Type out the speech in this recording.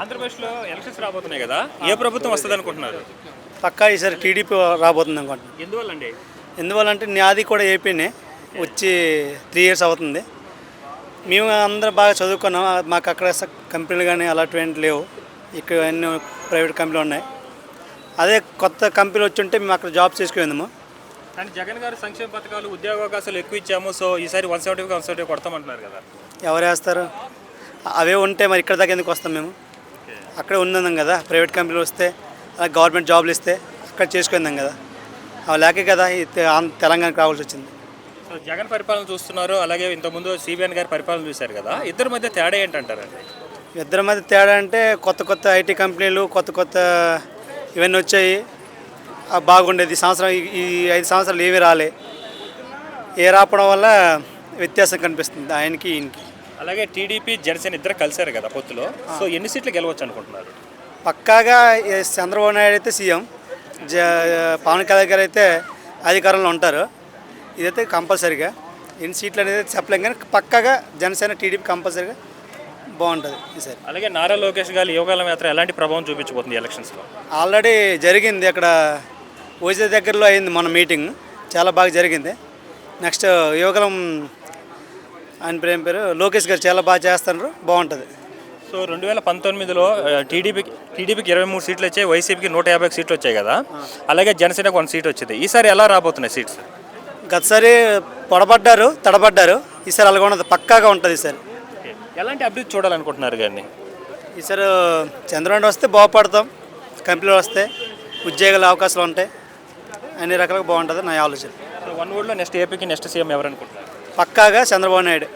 ఆంధ్రప్రదేశ్లో ఎలక్షన్స్ రాబోతున్నాయి కదా, ఏ ప్రభుత్వం వస్తుంది అనుకుంటున్నారు? పక్కా ఈసారి టీడీపీ రాబోతుంది అనుకుంటున్నాను. ఎందువల్లండి? ఎందువల్లంటే నాది కూడా ఏపీనే, వచ్చి 3 years అవుతుంది. మేము అందరం బాగా చదువుకున్నాం. మాకు అక్కడ కంపెనీలు కానీ అలాంటివి లేవు. ఇక్కడ ఎన్నో ప్రైవేట్ కంపెనీలు ఉన్నాయి. అదే కొత్త కంపెనీ వచ్చి ఉంటే మేము అక్కడ జాబ్ చేసుకునేందుము. కానీ జగన్ గారు సంక్షేమ పథకాలు, ఉద్యోగ అవకాశాలు ఎక్కువ ఇచ్చాము, సో ఈసారి 170 కొడతామంటున్నారు కదా. ఎవరు వేస్తారు? అవే ఉంటే మరి ఇక్కడ దాకా ఎందుకు వస్తాం మేము? అక్కడే ఉన్నాం కదా, ప్రైవేట్ కంపెనీలు వస్తే అలా గవర్నమెంట్ జాబ్లు ఇస్తే అక్కడ చేసుకుందాం కదా. అవి లేకే కదా తెలంగాణకి రావాల్సి వచ్చింది. సో జగన్ పరిపాలన చూస్తున్నారు, అలాగే ఇంతకుముందు సిబిఎన్ గారి పరిపాలన చూశారు కదా, ఇద్దరి మధ్య తేడా ఏంటంటారండి? ఇద్దరి మధ్య తేడా అంటే కొత్త ఐటీ కంపెనీలు కొత్త ఇవన్నీ వచ్చాయి. బాగుండేది. ఈ 5 సంవత్సరాలు ఏవి రాలే. రావడం వల్ల వ్యత్యాసం కనిపిస్తుంది ఆయనకి ఈయనకి. అలాగే టీడీపీ జనసేన ఇద్దరు కలిశారు కదా పొత్తులో, సో ఎన్ని సీట్లు గెలవచ్చు అనుకుంటున్నారు? పక్కాగా చంద్రబాబు నాయుడు అయితే సీఎం, పవన్ కళ్యాణ్ గారు అయితే అధికారంలో ఉంటారు. ఇదైతే కంపల్సరీగా. ఎన్ని సీట్లు అనేది చెప్పలేం, కానీ పక్కాగా జనసేన టీడీపీ కంపల్సరీగా బాగుంటుంది ఈసారి. అలాగే నారా లోకేష్ గారి యోగాల యాత్ర ఎలాంటి ప్రభావం చూపించబోతుంది ఎలక్షన్స్లో? ఆల్రెడీ జరిగింది, అక్కడ ఓజీ దగ్గరలో అయింది మన మీటింగ్, చాలా బాగా జరిగింది. నెక్స్ట్ యోగలం ఆయన పేరు లోకేష్ గారు చాలా బాగా చేస్తున్నారు, బాగుంటుంది. సో 2019లో టీడీపీకి 23 సీట్లు వచ్చాయి, వైసీపీకి 150 సీట్లు వచ్చాయి కదా, అలాగే జనసేనకు 1 సీట్ వచ్చింది. ఈసారి ఎలా రాబోతున్నాయి సీట్స్? గతసారి తడబడ్డారు, ఈసారి అలాగే ఉన్నది, పక్కాగా ఉంటుంది ఈసారి. ఎలాంటి అభివృద్ధి చూడాలనుకుంటున్నారు కానీ? ఈసారి చంద్రబాబు వస్తే బాగుపడతాం, కంపెనీలు వస్తే ఉద్యోగాల అవకాశాలు ఉంటాయి, అన్ని రకాలుగా బాగుంటుంది నా ఆలోచన. సో 1 wordలో నెక్స్ట్ ఏపీకి నెక్స్ట్ సీఎం ఎవరు అనుకుంటున్నారు? పక్కాగా చంద్రబాబు నాయుడు.